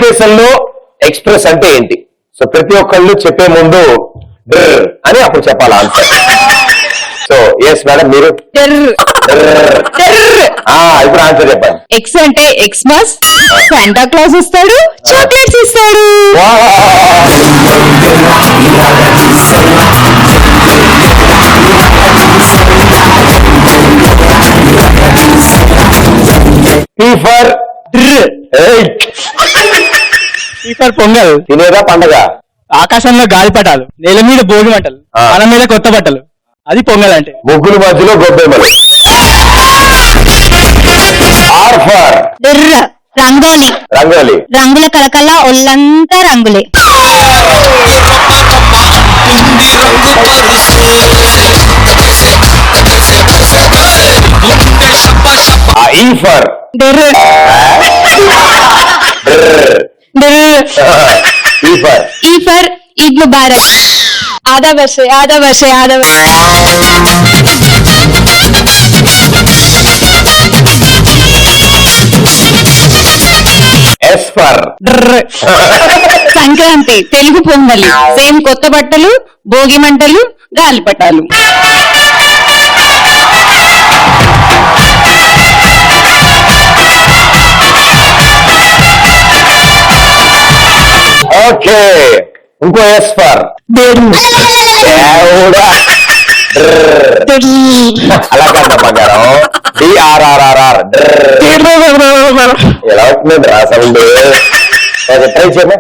భారతదేశంలో ఎక్స్ప్రెస్ అంటే ఏంటి? సో ప్రతి ఒక్కళ్ళు చెప్పే ముందు అని అప్పుడు చెప్పాలి ఆన్సర్. సో ఎస్ మేడం, మీరు ఇప్పుడు ఆన్సర్ చెప్పండి. ఎక్స్ అంటే ఎక్స్మస్, శాంటా క్లాస్ ఇస్తాడు, చాక్లెట్స్ ఇస్తాడు. పొంగల్, తినేదా పండగ. ఆకాశంలో గాలిపటాలు, నేల మీద భోగి మంటలు, మన మీద కొత్త బట్టలు, అది పొంగల్ అంటే. ముగ్గుల మధ్యలో గొబ్బెమ్మలు. రంగోలి, రంగోలి, రంగుల కలకల్లా ఒళ్ళంతా రంగులే. ఈద్ ముబారక్. ఆదా వర్షే, ఆదా వర్షే, ఆదా వర్షే. సంక్రాంతి, తెలుగు పొంగలి, సేమ్ కొత్త బట్టలు, భోగి మంటలు, గాలిపటాలు. ఓకే, ఇంకో ఎస్ ఫర్ అలా కాదు బంగారం. DRRRR. ఎలా అవుతుందండి రా సౌండ్? ట్రై చేయమా.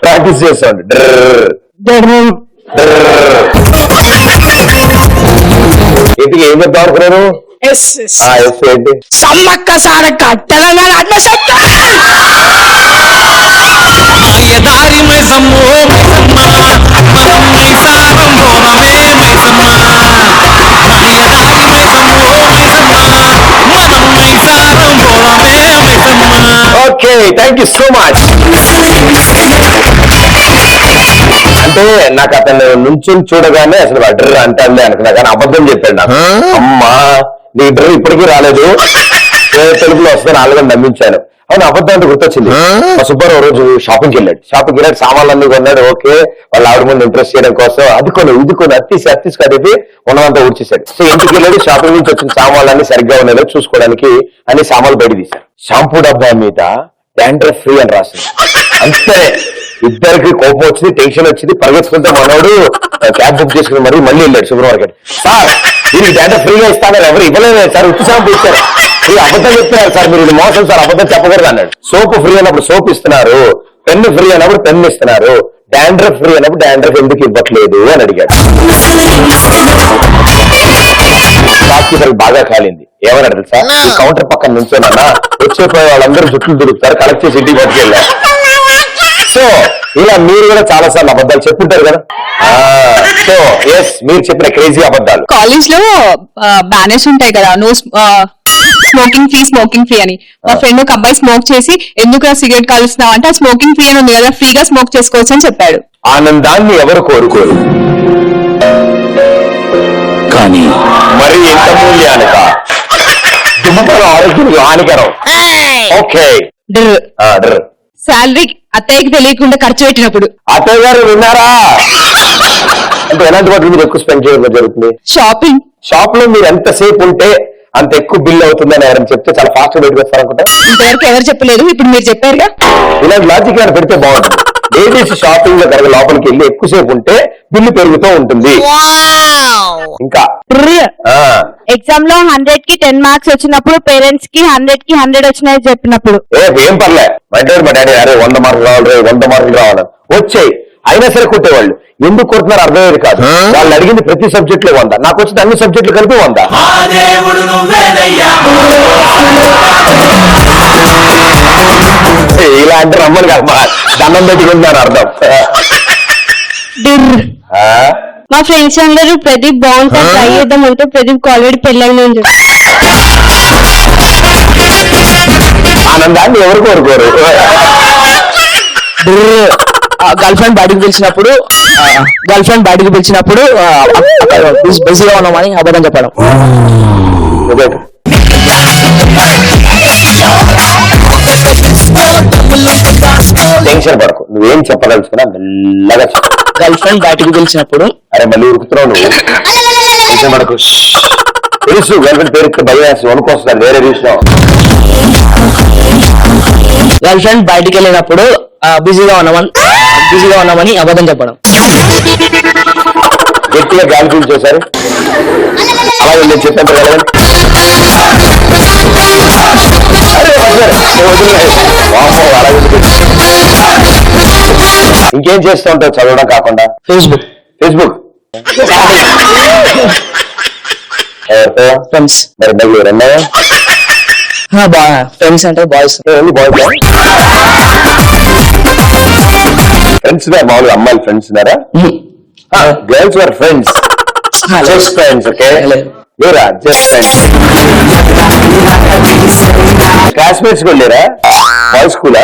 ప్రాక్టీస్ చేస్తాండి. ఇంటికి ఏం చెప్తా అనుకున్నాను? ఏంటి? సమ్మక్క సారక్క తెలంగాణ అట్లా okay, thank you so much. అంటే నాకు అతను నుంచుని చూడగానే అసలు డ్రర్ అంటాడులే అనుకున్నా, కానీ అబద్ధం చెప్పాడు నాకు. అమ్మా నీ డ్రర్ ఇప్పటికీ రాలేదు, తెలుగులో వస్తుందని ఆల్రెడీ నమ్మించాను. అవును, అబద్ధం అంటే గుర్తొచ్చింది. మా సుబ్బారావు రోజు షాపింగ్కి వెళ్ళాడు, సామాన్లన్నీ కొన్నాడు. ఓకే, వాళ్ళ ఆవిడ ముందు ఇంట్రెస్ట్ చేయడం కోసం అది కొన్ని ఇది కొన్ని అత్తిసి కడిపి ఉన్నదంతా ఊడ్చేశాడు. సో ఇంటికి వెళ్ళాడు, షాపింగ్ నుంచి వచ్చిన సామాన్లన్నీ సరిగ్గా ఉన్నాయో చూసుకోవడానికి అన్ని సామాన్లు బయట తీశారు. షాంపూ డబ్బా మీద డాండ్రఫ్ ఫ్రీ అని రాసింది. అంతే, ఇద్దరికి కోపం వచ్చింది, టెన్షన్ వచ్చింది. పరిగెత్తుకుంటే మనోడు క్యాబ్ బుక్ చేసుకుని మళ్ళీ వెళ్ళాడు సూపర్ మార్కెట్. సార్ మీరు డాండ్రఫ్ ఫ్రీగా ఇస్తానని ఎవరు ఇవ్వలేదు సార్, ఉత్తి షాంపూ ఇచ్చారు. మీరు అబద్ధం చెప్తున్నారు సార్, మీరు ఇది మోసం సార్, అబద్ధం చెప్పకూడదు అన్నాడు. సోపు ఫ్రీ అన్నప్పుడు సోప్ ఇస్తున్నారు, పెన్ను ఫ్రీ అన్నప్పుడు పెన్ను ఇస్తున్నారు, డాండ్రఫ్ ఫ్రీ అన్నప్పుడు డాండ్రఫ్ ఎందుకు ఇవ్వట్లేదు అని అడిగాడు. షాప్కీపర్ బాగా కాలింది. ఏమన్నాడు తెలుసా? ఈ కౌంటర్ పక్కన నుంచోనన్నా వచ్చేపోయే వాళ్ళందరూ జుట్లు దొరుకుతారు, కలెక్ట్ చేసి ఇంటికి పట్టుకెళ్ళారు. సో ఇలా మీరు కూడా చాలా సార్లు అబద్ధాలు చెప్పుంటారు కదా. సో ఎస్, మీరు చెప్పిన క్రేజీ అబద్ధాలు. కాలేజ్ లో బ్యానర్స్ ఉంటాయి కదా, నో స్మోకింగ్ ఫ్రీ అని. మా ఫ్రెండ్ ఒక అబ్బాయి స్మోక్ చేసి, ఎందుకు సిగరెట్ కాలుస్తున్నావు అంటే, స్మోకింగ్ ఫ్రీ అని ఉంది కదా, ఫ్రీగా స్మోక్ చేసుకోవచ్చు అని చెప్పాడు. ఆనందాన్ని ఎవరు కోరుకోరు, కానీ మరి ఎంత మూల్యానిక దుమ్మపరం ఆరోగ్యానికి హానికరం. ఓకే, శాలరీ అత్తయ్యకి తెలియకుండా ఖర్చు పెట్టినప్పుడు. అత్తయ్య గారు విన్నారా? అంటే ఎలాంటి వాటిని మీరు ఎక్కువ స్పెండ్ చేయడం జరుగుతుంది? షాప్ లో మీరు ఎంతసేపు ఉంటే అంత ఎక్కువ బిల్ అవుతుందని ఎవరైనా చెప్తే చాలా ఫాస్ట్ గా పెట్టుకొస్తారు అనుకుంటా. ఇంతవరకు ఎవరు చెప్పలేదు, ఇప్పుడు మీరు చెప్పారుగా. ఇలాంటి లాజిక్ ఏమైనా పెడితే బాగుంటుంది. లేడీస్ షాపింగ్ లో కనుక లోపలికి వెళ్ళి ఎక్కువసేపు ఉంటే బిల్లు పెరుగుతూ ఉంటుంది. ఇంకా ఎగ్జామ్ లో 100 కి 10 మార్క్స్ వచ్చినప్పుడు పేరెంట్స్ కి 100 కి 100 వచ్చినాయి చెప్పినప్పుడు ఏం పర్లే, మా డాడీ అరే 100 మార్కులు రావాలి, 100 మార్కులు రావాలని వచ్చాయి. అయినా సరే కొట్టేవాళ్ళు. ఎందుకు కొడుతున్నారు అర్థమయ్యేది కాదు. వాళ్ళు అడిగింది ప్రతి సబ్జెక్ట్ లో 100, నాకు వచ్చింది అన్ని సబ్జెక్టులు కలిపి 100. ఇలా అంటే రమ్మని కదా, దండం పెట్టుకుంటున్నారు అర్థం. మా ఫ్రెండ్స్ అందరూ ప్రదీప్ బాగుంటుంది ట్రై చేద్దాం అంటే, ప్రదీప్ ఆల్రెడీ పెళ్ళైంది. మనం దాన్ని ఎవరు కోరుకోరు. గర్ల్ ఫ్రెండ్ బయటకు పిలిచినప్పుడు బిజీగా ఉన్నామని అబద్ధం చెప్పడం. టెన్షన్ పడకు, నువ్వేం చెప్పదలుచుకున్నా మెల్లగా చెప్పు. గర్ల్ ఫ్రెండ్ బయటకు పిలిచినప్పుడు అరే మళ్ళీ ఉరుకుతున్నావు నువ్వు. టెన్షన్ పడకు. తెలుసు గర్ల్ ఫ్రెండ్ పేరు భయం వేసి వణుకొస్తారు, వేరే విషయం. గర్ల్ ఫ్రెండ్ బయటికి వెళ్ళినప్పుడు బిజీగా ఉన్నామని అబద్ధం చెప్పడం. గట్టిగా గాలి పీల్చేశారు. అలాగే నేను చెప్పాను కదా. ఇంకేం చేస్తూ ఉంటావు చదవడం కాకుండా? Facebook friends. మరి బెంగళూరు అన్నాయా? ఫ్రెండ్స్ అంటే బాయ్స్. ఫ్రెండ్స్ మామూలుగా అమ్మాయిలు ఫ్రెండ్స్ ఉన్నారా? Girls or friends, just friends. Okay, లేరా జస్ట్ ఫ్రెండ్స్. క్లాస్మేట్స్ కూడా లేరా? బాయ్స్ స్కూలా?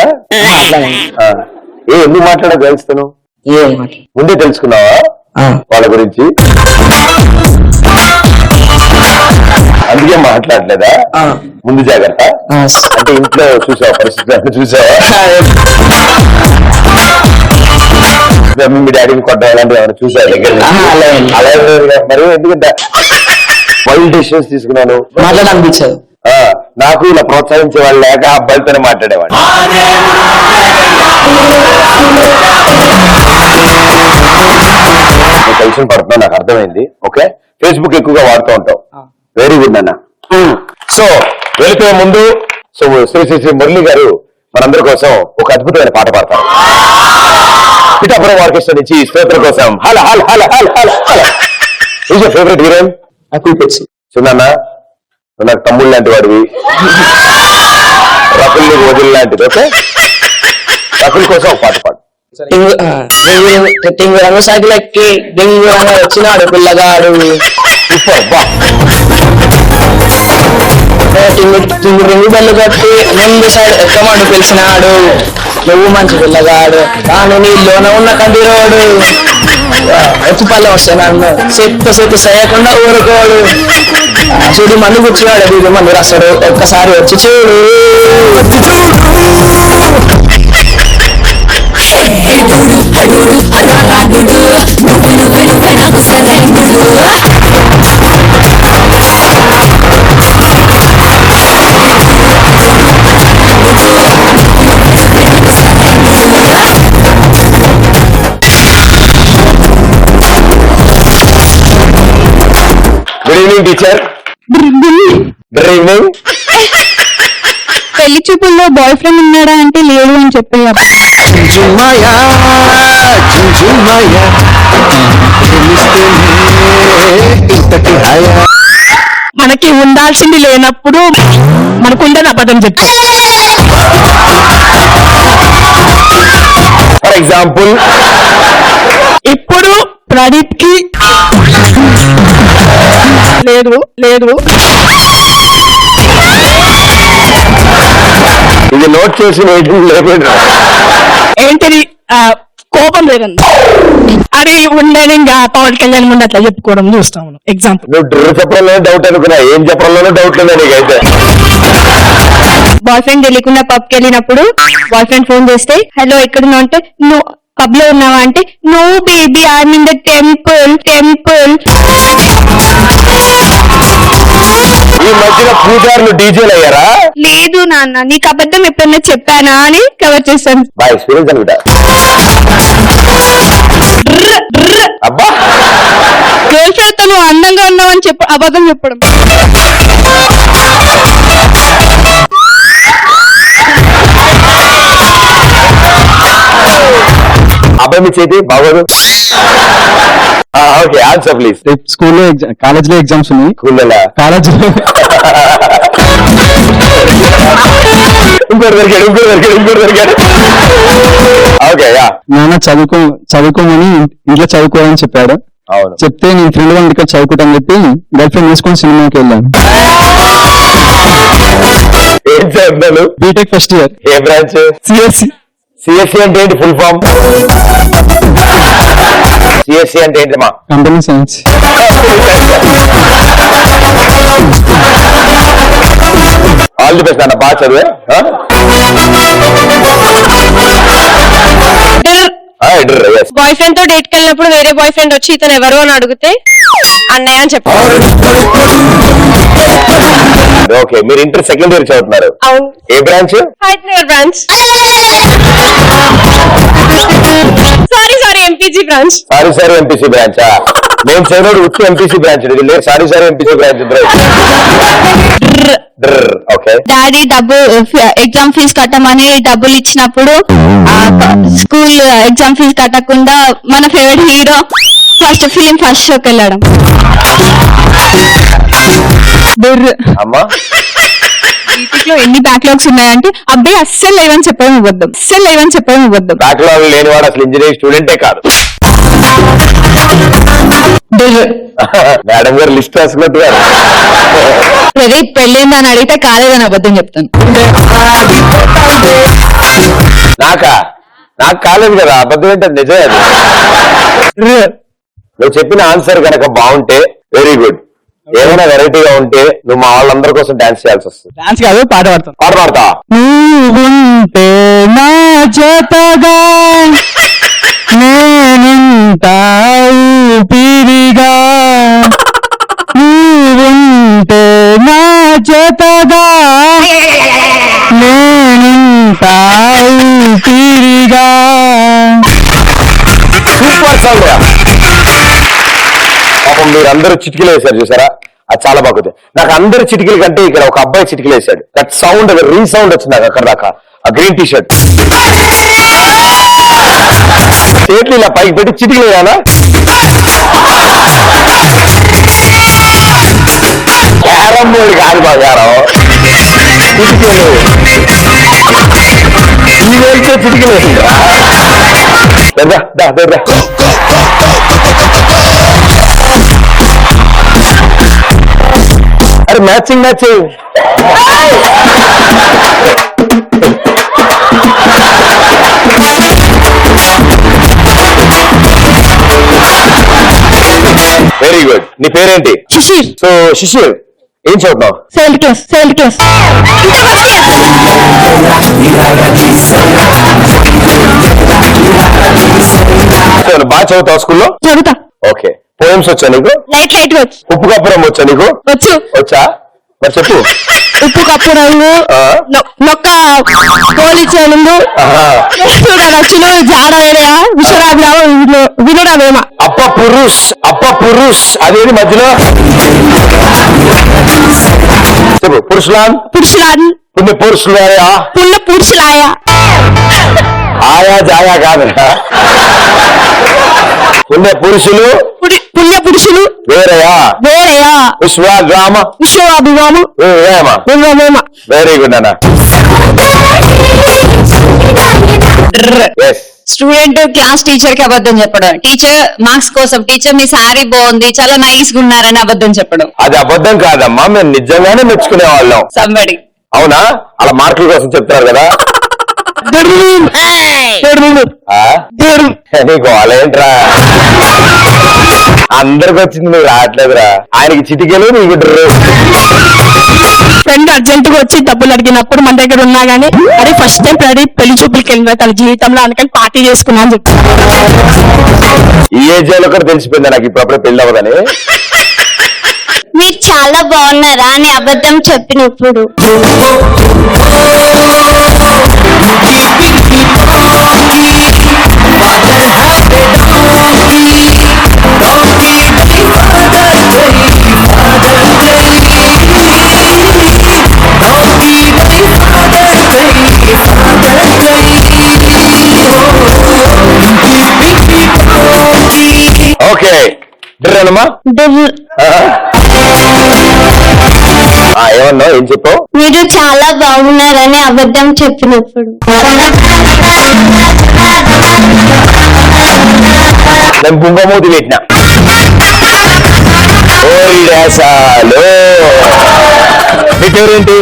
ఎందుకు మాట్లాడా గర్ల్స్ తను? ముందే తెలుసుకున్నావా వాళ్ళ గురించి? అందుకే మాట్లాడలేదా? ముందు జాగ్రత్త. అంటే ఇంట్లో చూసావా పరిస్థితి? చూసావా మీ డాడీని కొట్టడం అలాంటివి ఏమైనా చూసావా దగ్గర? అలా మరి ఎందుకంటే వైల్డ్ డిసిషన్స్ తీసుకున్నాను. మాట్లాడాలనిపించదు నాకు. ఇలా ప్రోత్సహించే వాళ్ళు లేక అబ్బాయిలతోనే మాట్లాడేవాడు. టెన్షన్ పడుతున్నా, నాకు అర్థమైంది. ఓకే, ఫేస్బుక్ ఎక్కువగా వాడుతూ ఉంటావు. వెరీ గుడ్ అన్న. సో వెళ్ళిపోయే ముందు శ్రీ మురళి గారు మనందరి కోసం ఒక అద్భుతమైన పాట పాడతారు. పిఠాపురం ఆర్కెస్ట్రా నుంచి స్తోత్రం కోసం. హల హల హల హల హల హల. Is your favourite heroine? చిన్న నాకు తమ్ముళ్ళు లాంటి వాడివి, రకుల్ నీకు వదిలి లాంటిది. ఓకే, రకుల్ కోసం ఒక పాట పాడు. రంగు సైకిల్ ఎక్కి డింగు అని వచ్చినాడు పిల్లగాడు. రింగు బెల్లు కట్టి ముందు సైడ్ ఎక్కమండు పిలిచినాడు. నువ్వు మంచి పిల్లగాడు తాను నీలోన ఉన్న కందిరోడు. ఎత్తుపల్లె వస్తే నన్ను సెత్తు చేయకుండా ఊరుకోడు. చూడు మందు కూర్చున్నాడు, వీడు మందు రాస్తాడు. ఒక్కసారి వచ్చి చూడు. Good evening teacher. Good evening. పెళ్లి చూపుల్లో బాయ్ ఫ్రెండ్ ఉన్నాడా అంటే లేడు అని చెప్పేయాలి. మనకి ఉండాల్సింది లేనప్పుడు మనకుండని అబద్ధం చెప్తాం. ఫర్ ఎగ్జాంపుల్, ఇప్పుడు ప్రదీప్ కి లేదు. ఇది నోట్ చేసి లేకుండా ఏంటిది కోపం లేదండి. అరే ఉండని ఇంకా పవన్ కళ్యాణ్ ముందు అట్లా చెప్పుకోవడం చూస్తాము. ఎగ్జాంపుల్, నువ్వు డ్రెస్ చెప్పడంలోనే డౌట్ అనుకున్నా, ఏం చెప్పడంలోనే డౌట్ లేదా నీకైతే? బాయ్ ఫ్రెండ్ తెలియకుండా పబ్కి వెళ్ళినప్పుడు బాయ్ ఫ్రెండ్ ఫోన్ చేస్తే హలో ఎక్కడున్నావు అంటే నువ్వు పబ్ లో ఉన్నావా అంటే no baby I'm in the temple. ఈ మధ్యన పూజారులు డీజేలు అయ్యారా? లేదు నాన్న, నీకు అబద్ధం ఎప్పుడన్నా చెప్పానా అని కవర్ చేశాను. బాగా ఎక్స్పీరియన్స్ అనుకుంటా. అబ్బా, గర్ల్ ఫ్రెండ్ తో నువ్వు అందంగా ఉన్నావని చెప్పి అబద్ధం చెప్పడం. అబ్బాయి మీ చేతి బాగోదు. Okay, answer please. స్కూల్లో కాలేజ్ లో ఎగ్జామ్స్ ఉన్నాయి. స్కూల్లో కాలేజ్ ఇంకోటి దొరికాడు. ఓకే, నాన్న చదువుకోమని ఇంట్లో చదువుకోవాలని చెప్పాడు. అవును. చెప్తే నేను ఫ్రెండ్ వాళ్ళ ఇక్కడ చదువుకుంటాను చెప్పి గర్ల్ ఫ్రెండ్ తీసుకొని సినిమాకి వెళ్ళాను. ఏం చదువుతున్నాను? బీటెక్ ఫస్ట్ ఇయర్ ఏ బ్రాంచ్? సిఎస్సి. సిఎస్సి అంటే ఏంటి ఫుల్ ఫామ్? సిఎస్సి అంటే ఏంటి మా? Company science. All the best అన్న, బాగా చదివే. బాయ్ ఫ్రెండ్ తో డేట్ కి వెళ్ళినప్పుడు వేరే బాయ్ ఫ్రెండ్ వచ్చి ఇతను ఎవరు అని అడిగితే అన్నయ్య అని చెప్పారు. ఓకే, మీరు ఇంటర్ సెకండ్ ఇయర్ చదువుతున్నారు. అవును. ఏ branch? Hyderabad branch. Sorry MPG branch. Sorry MPC బ్రాంచా? నేను చదివాడు ఉత్తి ఎంపీసీ బ్రాంచ్. లేదు sorry MPC branch. Okay. Daddy exam fees కట్టమని డబ్బులు ఇచ్చినప్పుడు స్కూల్ ఎగ్జామ్ ఫీజు కట్టకుండా మన ఫేవరెట్ హీరో ఫస్ట్ షోకి వెళ్ళడం. అమ్మా లో ఎన్ని బ్యాక్లాగ్స్ ఉన్నాయంటే అబ్బాయి అస్సలు లేవని చెప్పడం ఇవ్వద్దు. బ్యాక్లాగ్ లేనివాడు అసలు ఇంజనీరింగ్ స్టూడెంటే కాదు. మేడం గారు లిస్ట్ రాసుకున్నట్టు గారు. పెళ్ళిందని అడిగితే కాలేదని అబద్ధం చెప్తాను. నాకు కాలేదు కదా, అబద్ధం ఏంటది, నిజమే అది. నువ్వు చెప్పిన ఆన్సర్ కనుక బాగుంటే వెరీ గుడ్. ఏమైనా వెరైటీగా ఉంటే నువ్వు మా వాళ్ళందరి కోసం డాన్స్ చేయాల్సి వస్తుంది. డాన్స్ కాదు, పాట పాడతాం. పాట పాడతా? నువ్వుంటే నా జతగా నేనుంటా ఊపిరిగా, నువ్వుంటే నా జతగా నేనుంటా ఊపిరిగా. Super song. పాపం మీరు అందరూ చిటికలు వేశారు చూసారా, అది చాలా బాగుంది. నాకు అందరి చిటికల కంటే ఇక్కడ ఒక అబ్బాయి చిటికలు వేశాడు. దట్ సౌండ్ రీ సౌండ్ వచ్చింది నాకు అక్కడ దాకా. ఆ గ్రీన్ టీ షర్ట్ చేతులు ఇలా పైకి పెట్టి చిటికలు వేయాలా? క్యారమ్ బోర్డు కాదు బంగారం, చిటికలు. ఈ వేస్తే చిటికలు వేసిందా? అరే మ్యాచింగ్ వెరీ గుడ్. నీ పేరేంటి? సుశీల్. సో శిశిర్, ఏం చదువుతావు? Seventh class. బాగా చదువుతావు స్కూల్లో? చదువుతా. ఓకే. పోయమ్స్ వచ్చా నీకు? లైట్ వచ్చు. ఉప్పు కప్పురం వచ్చా నీకు? వచ్చా? మరి చెప్పు. ఉప్పు కప్పు రంగు, నొక్క పోలిచేనుందు, రచ్చులు, జాడ వేడయా, విశ్వరాభిరావు, వినురావేమ. అప్ప పురుష్ అదేది మధ్యలో చెప్పు. పురుషులాన్ పుణ్య పురుషులాయా ఆయా జాయా కాదురా. పుణ్య పురుషులు వేరయా విశ్వాభిరామ. వెరీ గుడ్ అన్న. స్టూడెంట్ క్లాస్ టీచర్ కి అబద్ధం చెప్పడం. టీచర్ మార్క్స్ కోసం, టీచర్ మీ శారీ బాగుంది, చాలా నైస్ గా ఉన్నారని అబద్ధం చెప్పడం. అది అబద్ధం కాదమ్మా, మేము నిజంగానే మెచ్చుకునే వాళ్ళం. సంబడి. అవునా? అలా మార్కుల కోసం చెప్తున్నారు కదా. నీకు వాళ్ళేంట్రా, అందరికి వచ్చింది, నువ్వు రావట్లేదురా. ఆయనకి చిటికెలు, నీకు ఫ్రెండ్ అర్జెంట్ గా వచ్చి డబ్బులు అడిగినప్పుడు మన దగ్గర ఉన్నా గానీ అది ఫస్ట్ టైం పెళ్లి చూపులకి వెళ్ళిన తన జీవితంలో, అందుకని పార్టీ చేసుకున్నా అని చెప్పి. ఈ ఏజ్ లో కూడా తెలిసిపోయింది నాకు ఇప్పుడు పెళ్లి అవ్వదని. మీరు చాలా బాగున్నారా అని అబద్ధం చెప్పినప్పుడు. ఓకే. డ్రమ్మా ఏమన్నా, ఏం చెప్పావు? మీరు చాలా బాగున్నారని అబద్ధం చెప్పినప్పుడు. నేను కుంభమూతి పెట్టిన. నీ పేరేంటి?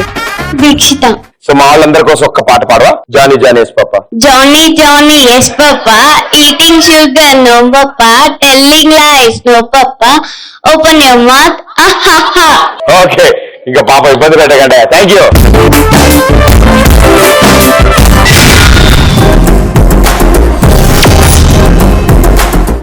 దీక్షిత. సో మా వాళ్ళందరి కోసం ఒక్క పాట పాడవా? Johnny Johnny yes papa. Johnny, Johnny, yes, Papa. Eating sugar, no, Papa. Telling lies, no, Papa. Open your mouth, ah, ha, ha. Okay, ఇంకా పాప ఇబ్బంది పెట్టకండి. Thank you.